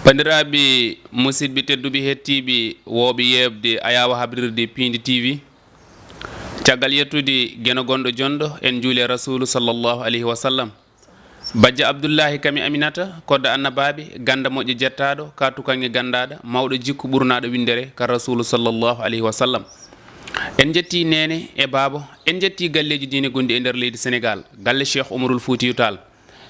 bandiraɓe musidɓe tedduɓe hettiɓe wooɓe yebde ayawa habrirde Pindi TV caggal yettude gueno gonɗo jonɗo en juuli rasulu sallllahu alayhi wa sallam bajja abdoullahi kami aminata kodda annabaɓe ganda moƴƴo jettaɗo ka tukange gandaɗo mawɗo jikku ɓurnaɗo windere ka rasulu sallllahu alayhi wa sallam en jetti nene e baaba en jetti galleji dine gonɗi e nder leydi Sénégal galle Cheikh Oumarul Foutiyou Tall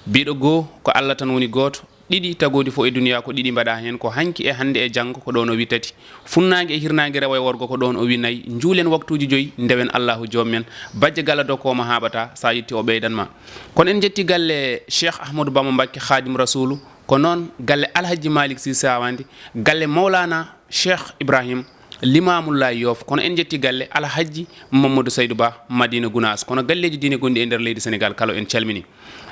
biɗo goho ko Allah tan woni goto ɗiɗi tagodi fo e duniya ko ɗiɗi mbaɗa hen ko hanki e hande e janggo ko ɗon o wi tati funnague e hirnague rewa e worgo ko ɗon o wi nayyi juulen waktuji joyyi ndewen Allahu joom men bajja gala dokkoma haɓata sa yetti o ɓeydanma kono en jetti galle Cheikh Ahmadou Bamba Mbacké Khadim Rasoulou ko noon galle Alhaji Malick Sy Sawandi galle Mawlana Cheikh Ibrahim Limamullahi Yoff kono en jetti galle Alhaji Mamadou Saydou Ba Madina Gounass kono galleji dine gonɗi e nder leydi Sénégal kala en calmini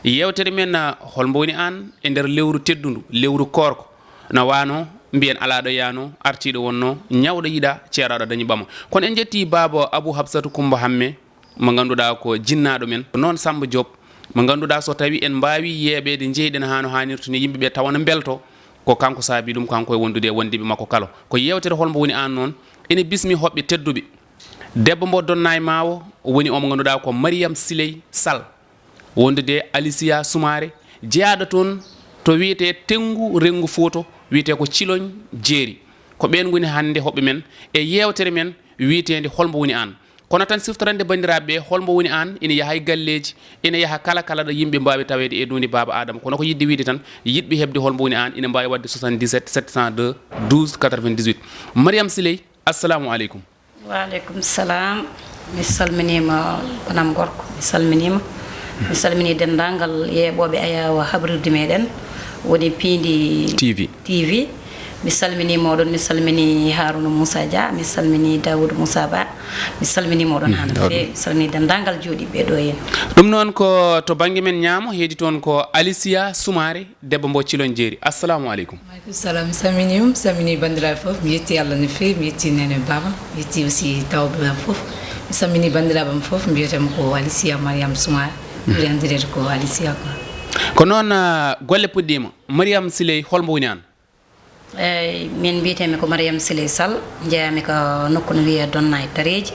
yewtere men holmo woni an e nder lewru teddudu lewru korko na wano mbiyen alaɗo yano artiɗo wonno ñawɗo yiiɗa ceeraɗo dañi ɓama kono en jetti baba Abou Habsatou Coumba Hamme mo ganduɗa ko jinnaɗo men noon Samba Diop mo ganduɗa so tawi en mbawi yeeɓede jeyɗen hano hannirta ni yimɓeɓe tawana belto ko kanko saabi ɗum kanko e wondude e wondiɓe makko kala ko yewtere holmo woni an noon ene bismi hoɓɓe tedduɓe debbo mbo donna e mawo woni omo ganduɗa ko Mariame Siley Sall wondude Alicia Soumaré jeyaɗo toon to wiyete Tengu Rengu Foto wiyete ko Ciloñ Jeeri ko ɓen goni hande hoɓɓe men e yewtere men wiyetede holmo woni an kono tan siftorande bandiraɓeɓe holmo woni an ina yaaha e galleji ina yaaha kala ɗo yimɓe mbawi tawede e dunde baba Adama kono ko yidde wiide tan yiɗɓe hebde holmo woni an ina mbawi wadde 77 702 12 98 Mariame Siley assalamu aleykum. Waaleykum salam mi salminima bonam gorko mi salminima mi salmini dendagal yeɓoɓe ayawa habrirde meɗen woni Pindi TV mi salminima oɗon mi salmini Harouna Moussa Dia mi salmini Daoudou Moussa Ba mi salminima oɗon hande fewi mi salmini dendagal jooɗiɓe ɗo henna ɗum noon ko to banggue men ñaamo heedi toon ko Alicia Soumaré debbo mbo Ciloñ Jeeri assalamu aleykum. Waaleykum salam mi salminima mi salmini bandiraɓe foof mi yetti Allah no fewi mi yetti nene baba mi yetti aussi tawɓe am foof mi salmini bandiraɓe am foof mbiyetema ko Alicia Mariame Soumaré ɓuri andirede ko Alicia ko noon golle puɗɗima Mariame Siley holmo woni an? eyyi min mbiyetemi ko Mariame Siley Sall jeeyami ko nokku no wiye Donna e Tareji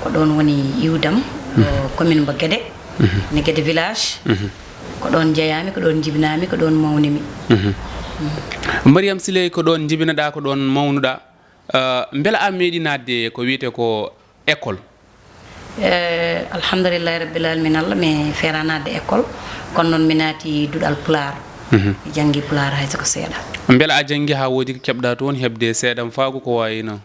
ko ɗon woni iwdam ɗo commune mo Guédé ne Guédé village ko ɗon jeeyami ko ɗon jibinami ko ɗon mawnimi Mariame Siley ko ɗon jibinaɗa ko ɗon mawnuɗa beela a meeɗi nadde ko wiyete ko école alhamdulillahi rabbil alamin Allah mi feera nadde école kono noon mi naati duɗal Pulaar mi janggi Pulaar hay soko seeɗa beela a janggi ha woodi ko keɓɗa toon hebde seeɗam faago ko wayino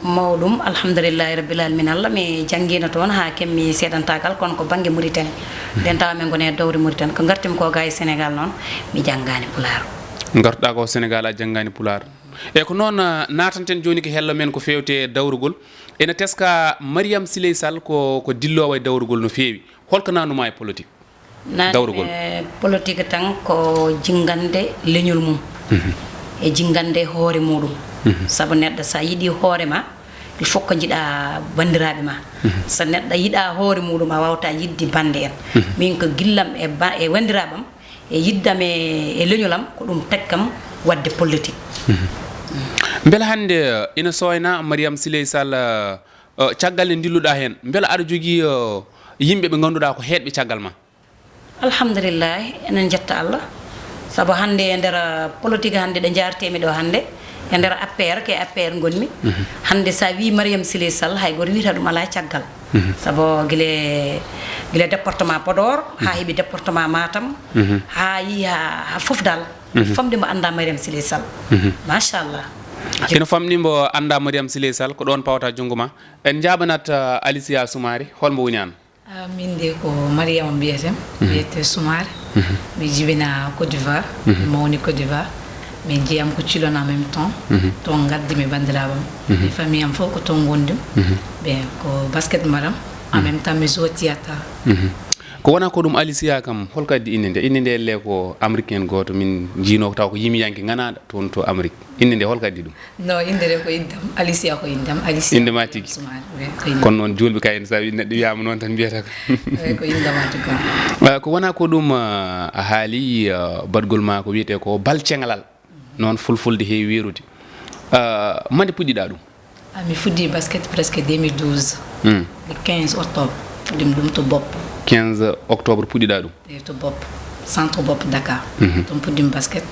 mawɗum alhamdulillahi rabbil alamin Allah mi janggino toon ha kemmi seeɗantagal kono ko banggue Mauritanie nden tawa min gone dowre Mauritanie ko gartimi ko ga e Sénégal noon mi janggani Pulaar gartuɗa ko Sénégal a janggani Pulaar e ko noon natanten joni ko hello men ko fewte dawrugol ene teska Mariame Siley Sall ko dillowo e dawrugol no fewi holko nanuma e politique dawrugol politique tan ko jingande leñol mum e jingande hoore muɗum saabu neɗɗo sa yiiɗi hoorema il faut ko jiiɗa bandiraɓe ma so neɗɗo yiiɗa hoore muɗum a wawata yidde bande en min ko gillam e wandiraɓam e yiddam e leñolam ko ɗum tagi kam wadde politique beela hande ina soyna Mariame Siley Sall caggal nde dilluɗa hen beela aɗa jogui yimɓe ɓe ganduɗa ko heɗɓe caggal ma alhamdulillahi enen jetta Allah saabu hande e nder politique hande ɗo jartemi ɗo hande e nder APR ke APR gonmi hande sa wi Mariame Siley Sall hay goto wiyata ɗum ala caggal saabu guila département Podor ha heeɓi département Matam ha yi ha foof dal famde mo anda Mariame Siley Sall machallah ina famɗimo anda Mariame Siley Sall ko ɗon pawata junggo ma en jaɓanat Alicia Soumaré holmo woni an? min de ko Mariama mbiyetem mbiyete Soumaré mi jibina Côte d'Ivoire mi mawni Côte d'Ivoire mi jeeyam ko Cilon en même temps toon gaddimi bandiraɓam mi famille am fof ko toon gondim ɓe ko basket mbaɗam en même temps mi joue théâtre ko wona ko ɗum Alicia kam holko addi inde nde elle ko américain goto min jiino taw ko yimiyanke ganaɗo toon to Amérique inde nde holko addi ɗum non inde nde ko indam Alicia ko indam Alicia inde ma tigui kono noon julɓe kay sa wi neɗɗo wiyama noon tan mbiyata ko indama tigui ko wona ko ɗum a haali badgol ma ko wiyete ko bal cengalal noon fulfulde heewi wirude mande puɗɗiɗa ɗum mi fuddi basket presque 2012 le 15 octobre fuddim ɗum to bopp 15 octobre puɗɗiɗa ɗum to bopp centre bopp Dakar ɗum fuddim basket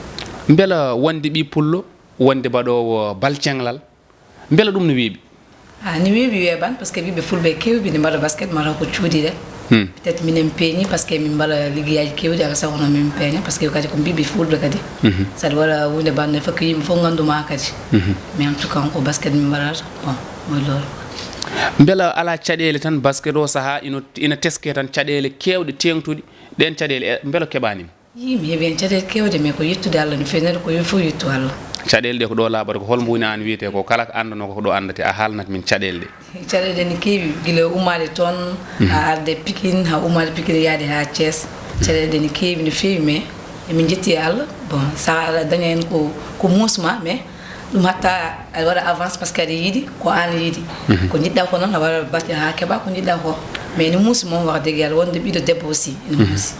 beela wonde ɓi pullo wonde mbaɗowo bal cenglal beela ɗum no weeɓi ni weeɓi weeɓan par ce que ɓiɓe fulɓe kewɓe ne mbaɗa basket mataw ko cuuɗi ɗe peut être minen peeñi par ce que min mbaɗa liggeyaji kewɗi aka sagono min peeña par ce que kadi ko mbiɓe fulɓe kadi saɗa waɗa hunde bande fakko yimɓe fof ganduma kadi mais en tout cas ko basket min mbaɗata bon moy loro beela ala caɗele tan basket o saaha ina teske tan caɗele kewɗe tengtuɗe ɗen caɗele beela keɓanima mi heeɓi hen caɗele kewde mais ko yettude Allah no fewi neɗɗo ko yo fof yettu Allah caɗele ɗe ko ɗo laaɓata ko holmo woni an wiyete ko kala ko andano ko ɗo andate a haalnat min caɗele ɗe caɗele ne keewi guila ummade toon ha arde Pikine ha ummade Pikine yaade ha Thiès caɗele ɗe ne keewi no fewi mais emin jetti Allah bon sa aɗa daña hen ko musma mais ɗum hatta aɗa waɗa avance par ce que aɗa yiiɗi ko an yiiɗi ko jiɗɗa ko noon a waɗa batte ha keeɓa ko jiɗɗa ko mais ne muusi moom wax dëgg yàlla wonde ɓiɗo debbo aussi ene muusi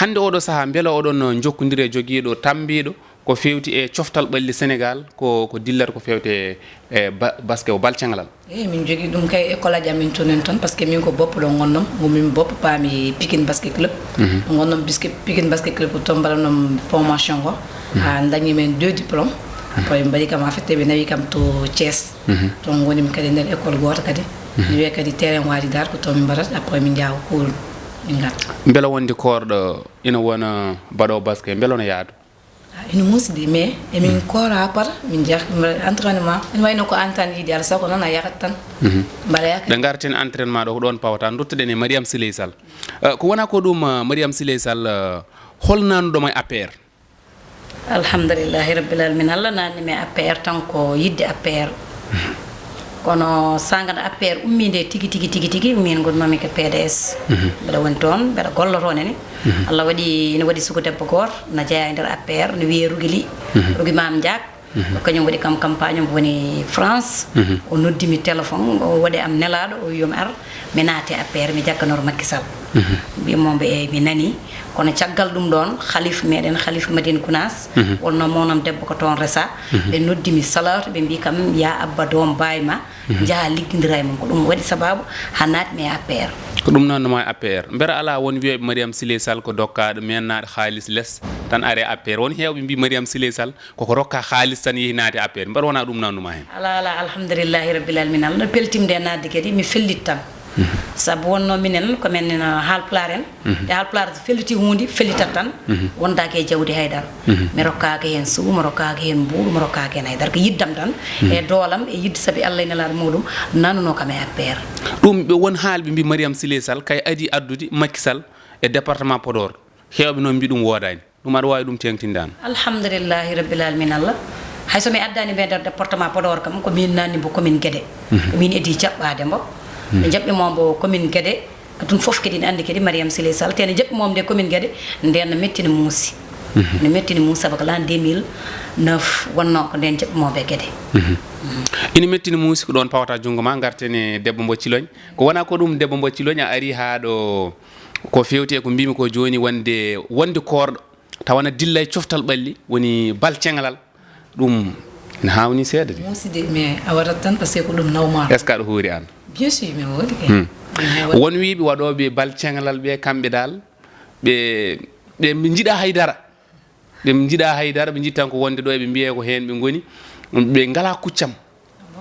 hande oɗo saaha beela oɗon jokkodiri e joguiɗo tambiɗo ko fewti e coftal ɓalli Sénégal ko dillata ko fewte e basket o balcangalal min jogui ɗum kay école aji amin toon toon par ce que min ko boppo ɗo gonnom momin boppo paami Pikine basket club ɗo gonnom Pikine basket club ko toon mbaɗanom formation ko ha dañi men 2 diplôme après min mbaɗi kam en fait ɓe nawi kam to Thiès toon gonimi kadi nder école goto kadi mi wiya kadi terrain waadi dar ko toon min mbaɗata après min jaawa cours min garta beela wonde korɗo ina wona mbaɗowo basket beela no yaadu ina muusde mais emin koora par min jeeya entraînement ene wayno ko an tan yiiɗi ala sago noon a yahat tan mbaɗa yak ɗe garten entraînement ɗo ko ɗon pawata duttoɗen e Mariame Sileye Sall ko wona ko ɗum Mariame Sileye Sall holnanuɗoma e APR alhamdulillahi rabbil alamin Allah nanimi e APR tan ko yidde APR kono sangana APR ummide tigi min gonnomi ko PDS mbeɗa woni toon mbeɗa gollotoon ene Allah waɗi ina waɗi suku debbo goto no jeeya e nder APR no wiye Rougui Ly Rougui Mame Diack kañum waɗi kam campagne omo woni France o noddimi téléphone o waɗi am nelaɗo o wiyomi ar mi naati APR mi jagganoro Macky Sall mbimoɓe e mi nani kono caggal ɗum ɗon khalif meɗen khalif Madine Gounass wonno monam debbo ko toon resa ɓe noddimi salatu ɓe mbi kam ya abba doom bayma jaaha liggidira e mum ko ɗum waɗi sababu ha natmi e APR ko ɗum nannoma e APR mbera ala won wiyoɓe Mariame Sileye Sall ko dokkaɗo mennaɗo haalis less tan are APR won hewɓe mbi Mariame Sileye Sall koko rokka haalis tan yeehi naati APR mbera wona ɗum nannuma hen ala alhamdulillahi rabbil alamin Allah no peltimde e nadde kadi mi fellit tan sabu wonno minen komin haalpulaar en e haalpulaar so felliti hunde fellitat tan wondaki e jawdi haydara mi rokkaki hen suuɓu mi rokkaki hen mbuuɗu mi rokkaki hen haydara ko yiddam tan e doolam e yidde saabi Allah e nelaɗo muɗum nannuno kam e APR ɗum ɓe won haalɓe mbi Mariame Sileye Sall kay adi addude Macky Sall e département Podor hewɓe noon mbi ɗum wodani ɗum aɗa wawi ɗum tengtindano alhamdulillahi rabbil alamin Allah hay somi addani ɓe nder département Podor kam ko min nanni mbo commune Guédé ko min edi jaɓɓade mbo ɓe jaɓɓimo mbo commune Guédé ɗum foof kadi ne andi kadi Mariame Sileye Sall te ne jaɓɓimom nde commune Guédé nden no metti no muusi no metti no muusi sabu ko l'an 2009 wonno ko nden jaɓɓimoɓe Guédé ina metti no muusi ko ɗon pawata junggo ma gartene debbo mbo Cilogne ko wona ko ɗum debbo mbo Cilogne a ari ha ɗo ko fewte ko mbimi ko joni wonde korɗo tawana dilla e coftal ɓalli woni bal cengalal ɗum ne hawni seeɗa de muuside mais a waɗat tan par ce que ko ɗum nawma est ce que aɗa huuri an bien sûr mi woodi kay won wiiɓe waɗoɓe bal cengalal ɓe kamɓe dal ɓe jiiɗa haydara ɓe jiiɗa haydara ɓe jittan ko wonde ɗo eɓe mbiye ko hen ɓe goni ɓe ngala kuccam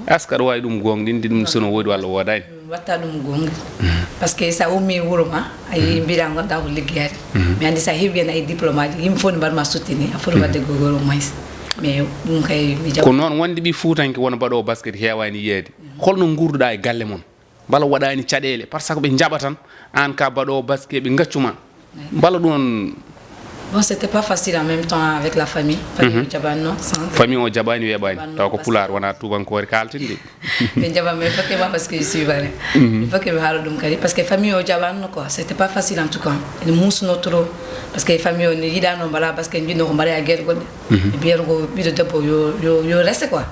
est ce que aɗa wawi ɗum gonɗinde ɗum sono woodi walla wodani watta ɗum gonga par ce que sa ummi wuuro ma a yi mbiɗa gonɗa ko liggeyade mais andi sa heeɓi hen ay diplôme aji yimɓe fof ne mbaɗma soutini a foti wadde gogol au moins mais ɗum kay mi ko noon wonde ɓi fuutanke wona mbaɗowo basket hewani yiyede holno gurduɗa e galle moon mbala waɗani caɗele par ce que ɓe jaɓa tan an ka mbaɗowo basket ɓe gaccuma mbala ɗum bon c'était pas facile en même temps avec la famille famille jaɓanno famille o jaɓani weeɓani taw ko pulaar wona tubankore kaltinde ɓe jaɓan mais fakema parce que je suis bare il faut que mi haala ɗum kadi par ce que famille o jaɓanno quoi c'était pas facile en tout cas ene musno trop par ce que famille o ne yiɗano mbaɗa parce que jiɗno ko mbaɗa a gueɗe goɗɗe e mbiyata ko ɓiɗo debbo yo reste quoi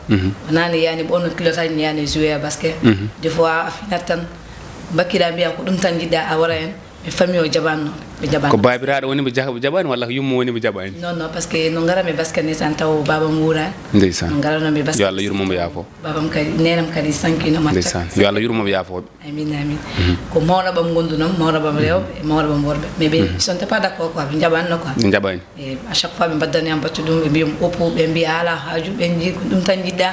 wonani yani ɓonno kilotaji ne yani joué a basket des fois a finat tan bakkiɗa mbiya ko ɗum tan jiɗɗa a wara hen mi famille o jaɓanno ɓe jaɓanno ko babiraɗo woni mo jaɓani walla ko yummo woni mo jaɓani non non parce que no garanmi basket ni tan taw babam wuurani ndeysan no garanomi basket yo Allah yurmomo yaafo babam kadi nenam kadi sankino ndeysan yo Allah yurmomo yaafoɓe amin amin ko mawɗo ɓam gondunom mawɗo ɓam rewɓe e mawɗo ɓam worɓe mais ɓe sont pas d' accord quoi ɓe jaɓanno quoi ɓe jaɓani e à chaque fois ɓe mbaddani am baccu ɗum ɓe mbiyam oppu ɓe mbiya ala haaju ɓe jii ko ɗum tan jiɗɗa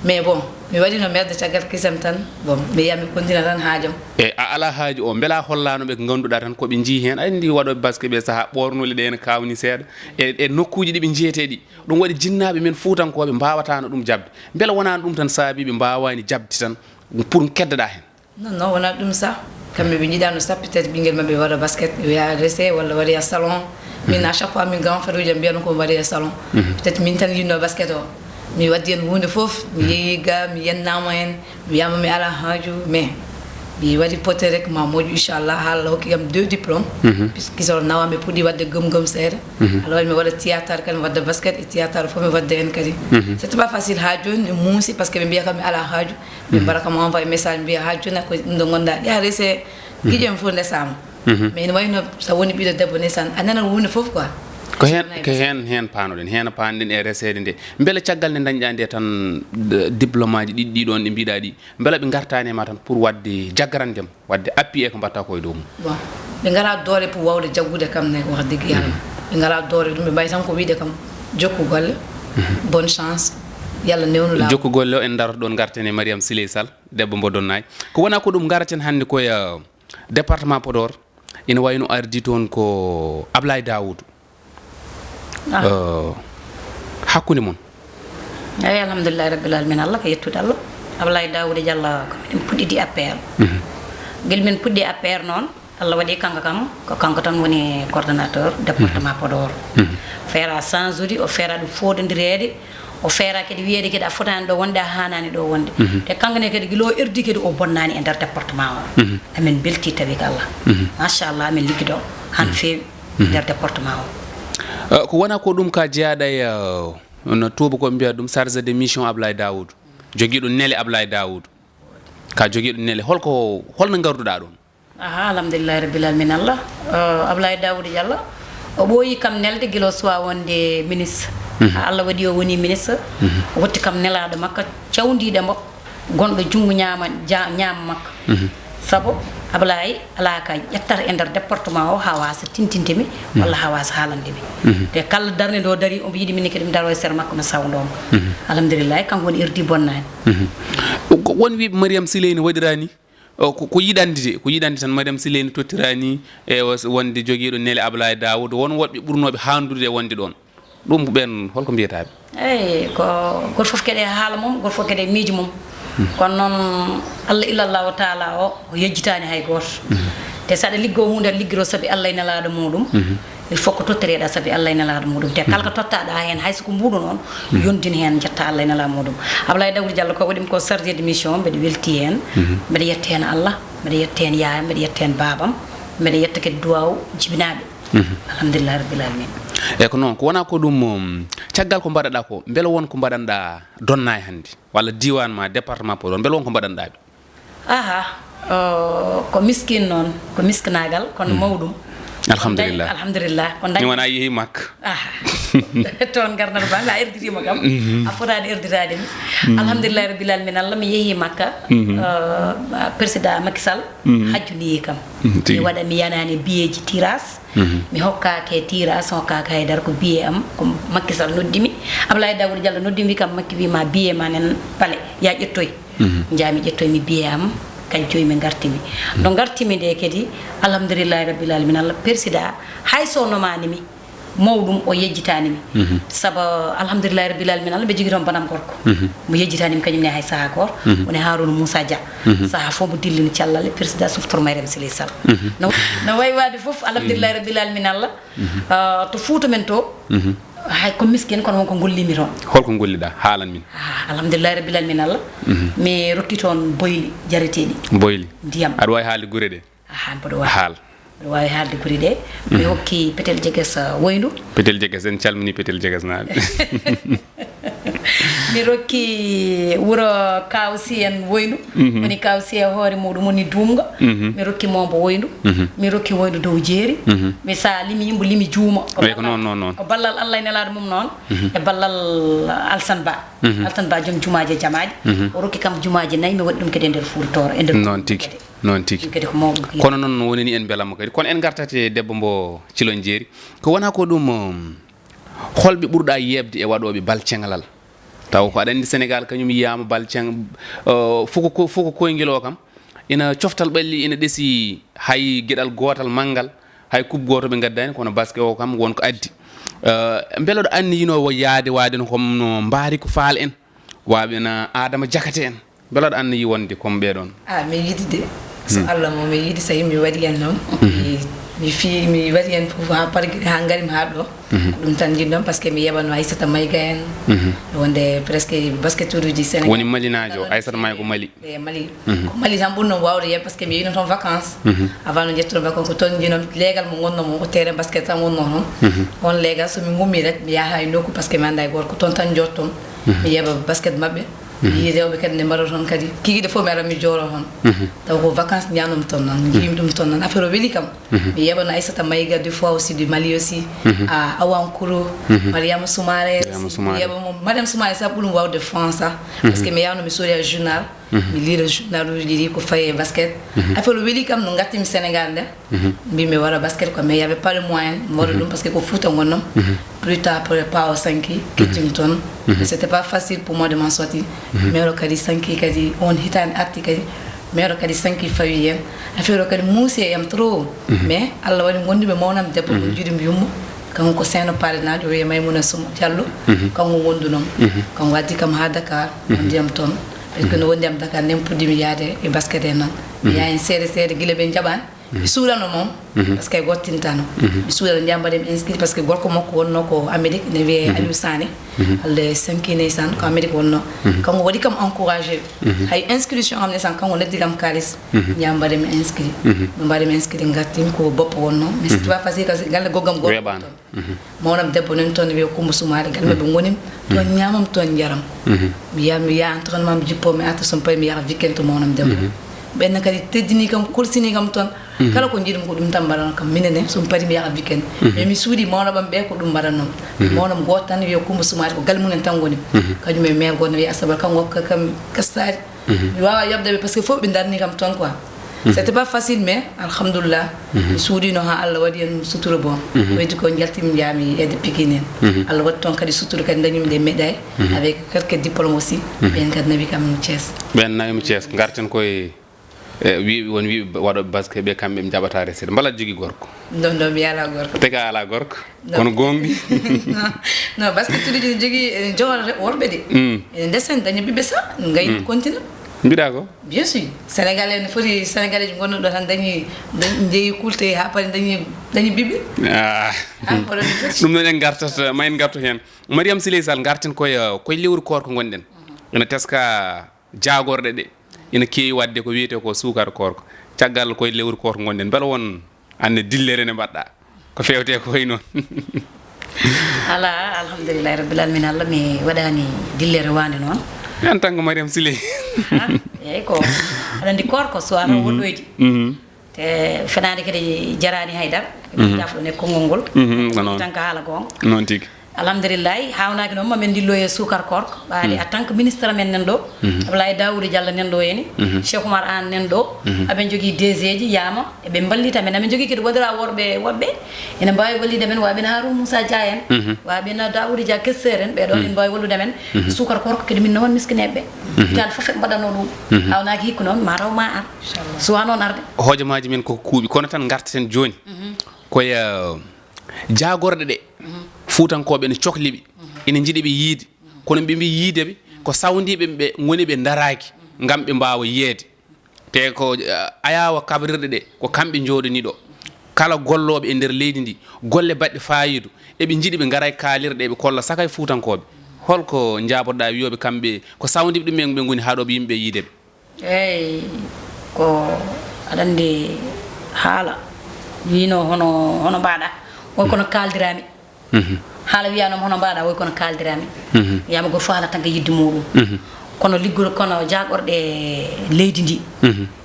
mais bon mi waɗi no merde caggal kisam tan bon mi yiya mi continue tan haajam e a ala haaju o beela hollanoɓe ko ganduɗa tan koɓe jii hen andi waɗoɓe basque ɓe saaha ɓornole ɗe ne kawni seeɗa e nokkuji ɗi ɓe jiyeteɗi ɗum waɗi jinnaɓe men fuutankoɓe mbawatano ɗum jabde beela wonano ɗum tan saabi ɓe mbawani jabde tan pour keddoɗa hen non non wona ɗum sa kamɓe ɓe jiiɗano sa peut être ɓinguel mabɓe waɗa basket wiya rese walla waɗa salon min à chaque fois min grand frère uji mbiyano komi waɗi salon peut être min tan yinno basket o mi waddi hen hunde fof mi yeehi ga mi yennama hen mi wiyama mi ala haaju mais mi waɗi poté rek ma moƴu inchallah haala hokki kam 2 diplôme puisque kisoro nawa mi puɗɗi wadde gom seeɗa ala waɗi mi waɗa théâtre kadi mi wadda basket e théâtre fof mi wadde hen kadi c' était pas facile ha joni mi muusi par ce que ɓe mbiya kam mi ala haaju ɓe mbaɗa kam envoyé message mbiya ha joni ko ɗum ɗo gonɗa ɗi a rese guiƴen fof ndesama mais ne wayno so woni ɓiɗo debbo ndesan a nanat hunde fof quoi ko hen panoɗen hen paноɗen e resede nde beele caggal nde dañƴa nde tan diplôme aji ɗiɗon ɗi mbiɗa ɗi beela ɓe gartani e ma tan pour wadde jaggarandem wadde appui e ko mbatta koye dow mum bon ɓe ngala doole pour wawde jaggude kam ne wax degg yalla ɓe ngala doole ɗum ɓe mbawi tan ko wiide kam jokku golle bonne chance yalla newnu la jokku golle o en daroto ɗon garten e Mariame Sileye Sall debbo mbo Donnayi ko wona ko ɗum garaten hannde koye département Podor ina wayno ardi toon ko Ablaye Dawoudou hakkude mon eyi alhamdulillahi rabbil alamin Allah ko yettude Allah Ablaye Dawoudou Diallo ko min puɗɗidi APR guel min puɗɗi APR noon Allah waɗi kanko kam ko kanko tan woni coordonnateur département Podor feera 100 jours o feera ɗum fododirede o feera kadi wiyeede kadi a fotani ɗo wonde a hanani ɗo wonde te kankone kadi guilo erdi kadi o bonnani e nder département o amin belti tawi ko Allah machallah amin ligguido han feewi nder département o ko wona ko ɗum ka jeeyaɗa e no tuuba ko mbiya ɗum chargé de mission Ablaye Dawoudou joguiɗo nele Ablaye Dawoudou ka joguiɗo nele holno garduɗa ɗon alhamdulillahi rabbil alamin Allah Ablaye Dawoudou Diallo o ɓooyi kam nelde guilo suwa wonde ministre Allah waɗi o woni ministre o watti kam nelaɗo makko cawdiɗe mbo gonɗo junngo ñama makko sabu Ablaye ala ka ƴettata e nder département o ha wasa tintintemi walla ha wasa haalandemi te kala darde nde o dari omo yiiɗi min kadi mi daro e sere makko mi sawdomo alhamdulillahi kanko woni erdi bonnani won wiɓe Mariame Sileye ne waɗirani ko yiɗande tan Mariame Sileye ne tottirani e wonde joguiɗo nele Ablaye Dawoudou won woɓɓe ɓurnoɓe handude e wonde ɗon ɗum ɓen holko mbiyataɓe eyyi ko goto foof kadi haala mum goto foof kadi miijo mum kono noon Allah illallahu taala o yejjitani hay goto te saɗa liggo hunde aɗa liggiro saabi Allah e nelaɗo muɗum il faut ko tottereɗa saabi Allah e nelaɗo muɗum te kala ko tottaɗa hen hayso ko mbuɗu noon yondin hen jetta Allah e nelaɗo muɗum Ablaye Dawoudou Diallo ko waɗimi ko chargé de mission mbeɗa welti hen mbeɗa yetta hen Allah mbeɗa yetta hen yaayam mbeɗa yetta hen babam mbeɗa yetta kadi duwaw jibinaɓe alhamdulillahi rabbil alamin e ko noon ko wona ko ɗum caggal ko mbaɗaɗa ko beele won ko mbaɗanɗa Donnayi hannde walla diwan ma département Podor beele won ko mbaɗanɗaɓe ko miskine noon ko miskinagal kono mawɗum alhamdulillah ko dañi wona yeehi makka toon garnata ba la erditima kam a fotani erditade mi alhamdulillahi rabbil alamin Allah mi yeehi makka président Macky Sall hajjuni kam mi waɗa mi yanani biyeji tirage mi hokkake tirage hokkaka haydara ko biye am ko Macky Sall noddimi Ablaye Dawoudou Diallo noddimi kam Macky wima biye ma nen pale ya ƴettoy jami ƴettoy mi biye am kan joyi mi gartimi no gartimi nde kadi alhamdulillahi rabbil alamin Allah président hay so nomanimi mawɗum o yejjitanimi saabu alhamdulillahi rabbil alamin Allah ɓe jogui toon banam gorko mo yejjitanimi kañumne hay saaha goto woni Harouna Moussa Dia saaha fof mo dillini cellal président suftor Mariame Sileye Sall no way wade foof alhamdulillahi rabbil alamin Allah to Fouta men to hay ko miskine kono wonko gollimi toon holko golliɗa haalan min alhamdulillahi rabbil alamin Allah mi rotti toon boyli jareteɗi boyli ndiyam aɗa wawi haalde guure ɗe mboɗo wawi haalde guure ɗe mi hokki Petel Diegues Woyndu Petel Diegues en calmini Petel Diegues naaɓe mi rokki wuro kawsi en woynu woni kawsi e hoore muɗum woni duumga mi rokki mombo woynu mi rokki woynu dow jeeri mi sa limi yimbo limi juuma ko non ko ballal Allah e nelaɗo mum noon e ballal Alsan Ba joom jumaaji e jamaaji o rokki kam jumaaji 4 mi waɗi ɗum kadi e nder Fuutatooro e nder non tigi kadi ko mawɗum kono noon woni ni en belama kadi kono en gartate debbo mbo Cilon Jeeri ko wona ko ɗum holɓe ɓurɗa yebde e waɗoɓe balcengalal taw ko aɗa andi Sénégal kañum yiyama balceng foko koyguel o kam ina coftal ɓalli ina ɗeesi hay gueɗal gotal manggal hay coupe goto ɓe gaddani kono basque o kam wonko addi beeloɗo anni yinowo yaade wade no comme no mbaari ko faal en waɓena Adama Diakate en beeloɗo anni yi wonde comme ɓeɗon mi yiɗi de so Allah mo mi yiɗi so mi waɗi hen noon mi waɗi hen fof ha pargueɗe ha garim ha ɗo ɗum tan jinɗon par ce que mi yeɓano Aissata Mayga en wonde presque basket uji Sénégal woni malinajo Aissata Mayga ko Mali e Mali ko Mali tan ɓurno wawde yeɓ par ce que mi yino toon vacance avant no jettuɗo vacance ko toon jinon leegal mo gonnomo ko terrain basket tan wonno toon on leegal somi gummi rek mi yaha e nokku par ce que mi anda e goto ko toon tan jotton mi yeɓa basket mabɓe yi rewɓe kadi ne mbaɗa toon kadi kikiɗe fof mi ara mi jooro toon taw ko vacance ñanumi toon noon jiimi ɗum toon noon affaire o weeli kam mi yeɓano Aissata Mayga des fois aussi du Mali aussi a Awankouro Mariama Soumaré mi yeɓamo Mariama Soumaré sa ɓuuri wawde français par ce que mi yawno mi sooria journal mi lira journal uji ɗi ko fayi e basket affaire o weeli kam no gattimi Sénégal nde mbi mi waɗa basket quoi mais y avait pas de moyen mi waɗa ɗum par ce que ko Fouta gonnom plus tard après PAO sanki keccimi toon c'était pas facile pour moi de m'en sortir mero kadi sanki kadi on hitande arti kadi mero kadi sanki fawi hen affaire o kadi muusi e yam trop mais Allah waɗi gonduɓe mawnam debbo ko juuɗi yummo kanko ko seno parinajo o wiye Maymouna Souma Diallo kanko wondunom kanko addi kam ha Dakar on ndiyam toon parce que no wondi am Dakar nden puɗɗimi yaade e basket en noon mi yaa hen seeɗa guila ɓe jaɓani mi suulano moom par ce que gottintano mi suulano jambaɗemi inscrit par ce que gorko makko wonno ko Amérique ne wiye Aliou Sané Allah sanki neysan ko Amérique wonno kanko waɗi kam encouragé hay inscription am neysan kanko noddi kam kalis jambaɗemi inscrit no mbaɗimi inscrit gartimi ko boppo wonno mais c'est pas facile parce que galle goggam goto mawnam debbo nen toon wiye Coumba Soumaré galle ɓe gonim toon ñamam toon jaram mi yaha entraînement mi jippo mi arta son payi mi yaha weekend to mawnam debbo ɓenna kadi teddini kam korsini kam toon kala ko jiiɗum ko ɗum tan mbaɗano kam minene somi pari mi yaha weekend mais mi suuɗi mawno ɓam ɓe ko ɗum mbaɗannom mawnam goto tan wiye Coumba Soumaré ko galmumen tan goni kañum e maire gono wiye Asabar kam hokka kam kastari mi wawa yobdeɓe par ce que fof ɓe darni kam toon quoi c'était pas facile mais alhamdoulilah mi suuɗino ha Allah waɗi hen sutura bon waydi ko jaltimi jaami aide Pikine en Allah waɗi toon kadi sutura kadi dañumi des médailles avec quelques diplômes aussi ɓen kadi nawi kam Thiès ɓen nawimi Thiès garten koye wiiɓe won wiiɓe waɗoɓe basket ɓe kamɓe ɓe jaɓata resede mbala jogui gorko non mi ala gorko te ka ala gorko kono gonɗi non basket tuɗi jogui jogata worɓe de ene ndesen daña ɓiɓɓe sa gayni continue mbiɗa ko bien sûr sénégalais ne foti sénégalais ji gonnuɗo tan dañi jeeyi kulte ha paari dañi ɓiɓɓe ɗum noon en gartata ma en gartu hen Mariame Sileye Sall garten koye lewru koor ko gonɗen ene teska jagorɗe ɗe ina keewi wadde ko wiyete ko sukara korko caggal koye lewru koor ko gonɗen beela won ande dillere nde mbaɗɗa ko fewte ko way noon ala alhamdulillahi rabbil alamin Allah mi waɗani dillere wande noon en tant que Mariame Sileye eyyi ko aɗa andi korko so ara woɗɗoyde te fenade kadi jarani haydara jafɗo ne konngol ngol tan ko haala gonga noon tigui alhamdulillahi hawnaki noon mamin dillo e sukar korko ɓaali en tant que ministre men nan ɗo Abdoulaye Daouda Diallo nan ɗo heni Cheikh Oumar Anne nan ɗo aɓen jogui DG ji yama eɓe ballita men amin jogui kadi wodira worɓe woɓɓe ene mbawi wallide men waɓena Harouna Moussa Dia en waɓena Daouda Dia Kessere en ɓeɗon ene mbawi wallude men sukar korko kadi min nawon miskineɓe hitande foof eɓe mbaɗano ɗum hawnaki hikka noon ma taw ma ar suwa noon arde hojomaji men koko kuuɓi kono tan gartaten joni koye jagorɗe ɗe Fuutankoɓe ne cohliɓe ene jiiɗiɓe yiide kono ɓe mbi yiideɓe ko sawdiɓe ɓe goni ɓe daraki gam ɓe mbawa yeede te ko ayawa kabrirɗe ɗe ko kamɓe jooɗani ɗo kala golloɓe e nder leydi ndi golle baɗɗe fayidu eɓe jiiɗi ɓe garay kaalirɗe ɓe kolla sakay Fuutankoɓe holko jaboɗa wiyoɓe kamɓe ko sawdiɓe ɗumen ɓe goni haɗoɓe yimɓe yiideɓe eyyi ko aɗa andi haala wino hono mbaɗa on kono kaldirami haala wiyanoma hono mbaɗa woy kono kaldirami yama goto fof haala tan ko yidde muɗum kono liggol kono jagorɗe leydi ndi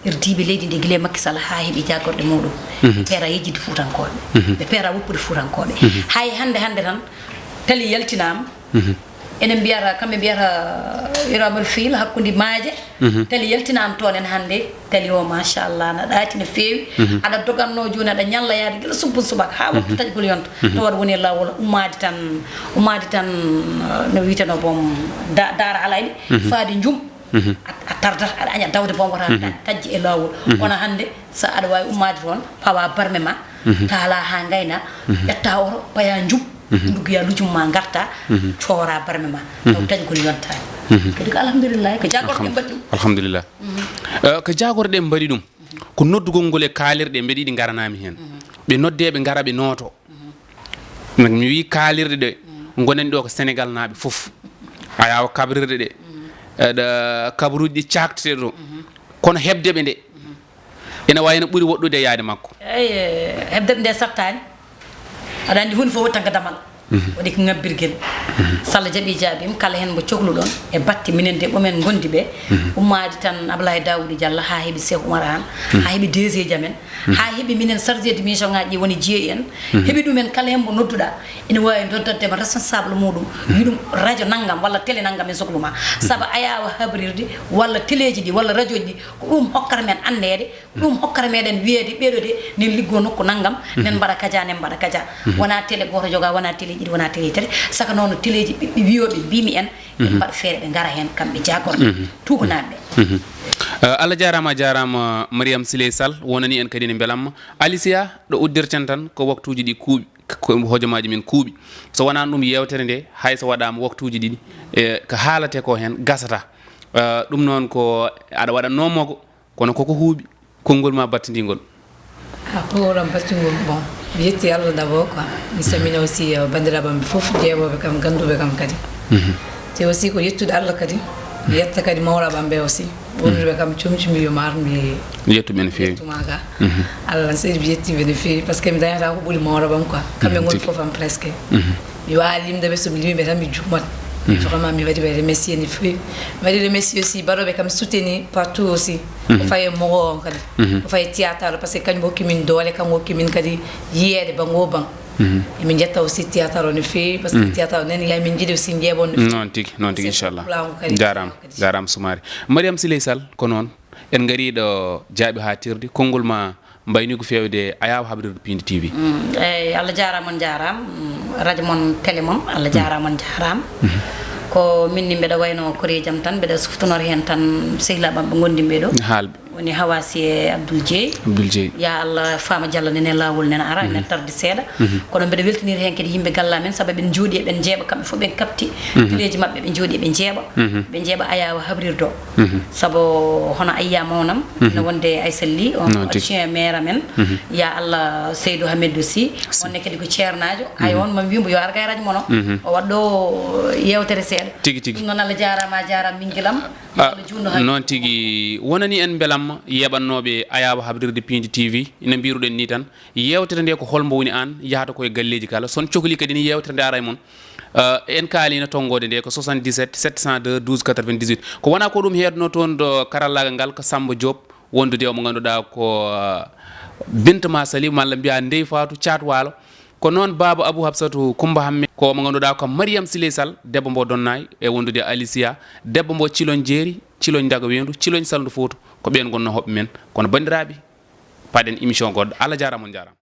irdiɓe leydi ndi guila Macky Sall ha heeɓi jagorɗe muɗum ɓe peera yejjide fuutankoɓe ɓe peera woppude fuutankoɓe hay hande tan tali yaltinama enen mbiyata kamɓe mbiyata iramol fiil hakkude maaje tali yaltinama toon en hannde tali o machallah no ɗaati no feewi aɗa doganno joni aɗa ñalla yaade gila subaka ha waktu taƴgol yonta to waɗa woni lawol ummade tan no witano boom daara alayɗe faade jum a tardat aɗa aña dawde bombata tajji e lawol kono hannde sa aɗa wawi ummade toon pawa barme ma taala ha gayna ƴetta oto paya jum duggoya lujum ma garta coora barme ma taw taƴgol yontani kadi ko alhamdulillah ko jagorɗe mbaɗi ɗum alhamdulillah ko jagorɗe mbaɗi ɗum ko noddugol ngol e kaalirɗe mbeɗa yiɗi garanami hen ɓe noddeɓe gara ɓe nooto mi wi kaalirɗe ɗe gonen ɗo ko Sénégal naaɓe fof a yawa kabrirɗe ɗe ɗa kabruji ɗi cakteɗe ɗo kono hebdeɓe nde ene wayno ɓuuri woɗɗude e yaade makko eyi hebdeɓe nde sattani aɗa andi hunde fof waɗi tan ko damal waɗi ko ngabbirguel salla jaabima kala hen mo cohluɗon e batte minen de ɓomen gondi ɓe ummade tan Ablaye Daoudou Diallo ha heeɓi Cheikh Oumar Anne ha heeɓi DG amen ha heeɓi minen chargé de mission ngaji ɗi woni jeeyi en heeɓi ɗumen kala hen mo nodduɗa ina wawi doddantema responsable muɗum wi ɗum radio naggam walla télé naggam e sohluma saabu a yawa habrirde walla téléji ɗi walla radio ji ɗi ko ɗum hokkata men andede ɗum hokkata meɗen wiyede ɓeɗo de nen liggo nokku naggam nen mbaɗa kaja nen mbaɗa kaja wona télé goto joga wona télé ɗiɗi wona télé tati saka noon téléji ɓiɓɓe wiyoɓe mbimi en ɓe mbaɗa feere ɓe gara hen kamɓe jagorɗe tukunaɓe Allah jarama Mariame Sileye Sall wonani en kadi ne beelamma Alicia ɗo uddirten tan ko waktuji ɗi kuuɓi ko hojomaji men kuuɓi so wona ɗum yewtere nde hay so waɗama waktuji ɗiɗi ko haalate ko hen gasata ɗum noon ko aɗa waɗa nomogo kono koko huuɓi konngol ma battidigol programme battingol bon mi yetti Allah d'abord quoi mi salmina aussi bandiraɓam fof jeeɓoɓe kam ganduɓe kam kadi te aussi ko yettude Allah kadi mi yetta kadi mawlaɓam ɓe aussi wonduɓe kam comcumi yo marmi yettuɓe no fewi yettuma Allah seydi mi yettiɓe no fewi par ce que mi dañata ko ɓuuri mawlaɓam quoi kamɓe goni foof am presque mi wawa limdeɓe somi limiɓe tan mi jummat vraiment mi waɗi ɓe remercier no fewi mi waɗi remercier aussi baɗoɓe kam soutenu partout aussi ko faye mogo on kadi ko faye théâtre par ce que kañum hokkimin doole kam hokkimin kadi yiyede bango ban emin jetta aussi théâtre o no fewi par ce que théâtre o nene yahay min jiiɗi aussi jeeɓon noon tigui inchallah jarama Soumare Mariame Sileye Sall ko noon en gariɗo jaaɓi ha tirde konngol ma mbayni ko fewde a yawa habrirde Pindi TV eyyi Allah jarama on jarama radio mon télé mon Allah jarama on jarama ko minni mbeɗa wayno korejam tan mbeɗa suftonor hen tan sehilaɓam ɓe gondi ɓe ɗo haalɓe woni Hawasi e Abdoul Dieye ya Allah fama Diallo nene lawol nene ara nen tarde seeɗa kono mbeɗa weltanira hen kadi yimɓe galla men saabu ɓen jooɗi eɓen jeeɓa kamɓe fof ɓen kapti pileji mabɓe ɓe jooɗi eɓe jeeɓa a yawa habrirde o saabu hono Ayya Mawnam ene wonde Ayssalli on ancien maire amen ya Allah Seydou Hamedou Sy onne kadi ko ceernajo hay on mami wimbo yo ar ga radio mono o waɗɗo yewtere seeɗa tigui ɗum noon Allah jarama a jarama min guilam noon tigui wonani en beelamma yeɓannoɓe a yawa habrirde Pindi TV ina mbiruɗen ni tan yewtere nde ko holmbo woni an yahata koye galleji kala son cohli kadi ni yewtere nde ara e mon en kaalino tonggode nde ko 77 702 12 98 ko wona ko ɗum heedno toon ɗo karallagal ngal ko Samba Diop wondude o mo ganduɗa ko Binta Masali malla mbiya Ndey Fatou Thiat Walo ko noon baba Abou Habsatou Coumba Hamme ko mo ganduɗa ko Mariame Sileye Sall debbo mbo Donnay e wondude Alicia debbo mbo Cilon Jeeri Cilon Daga Wendu Cilon Saldu Fouto ko ɓen gonno hoɓɓe men kono bandiraɓe paɗen émission goɗɗo Allah jarama on jarama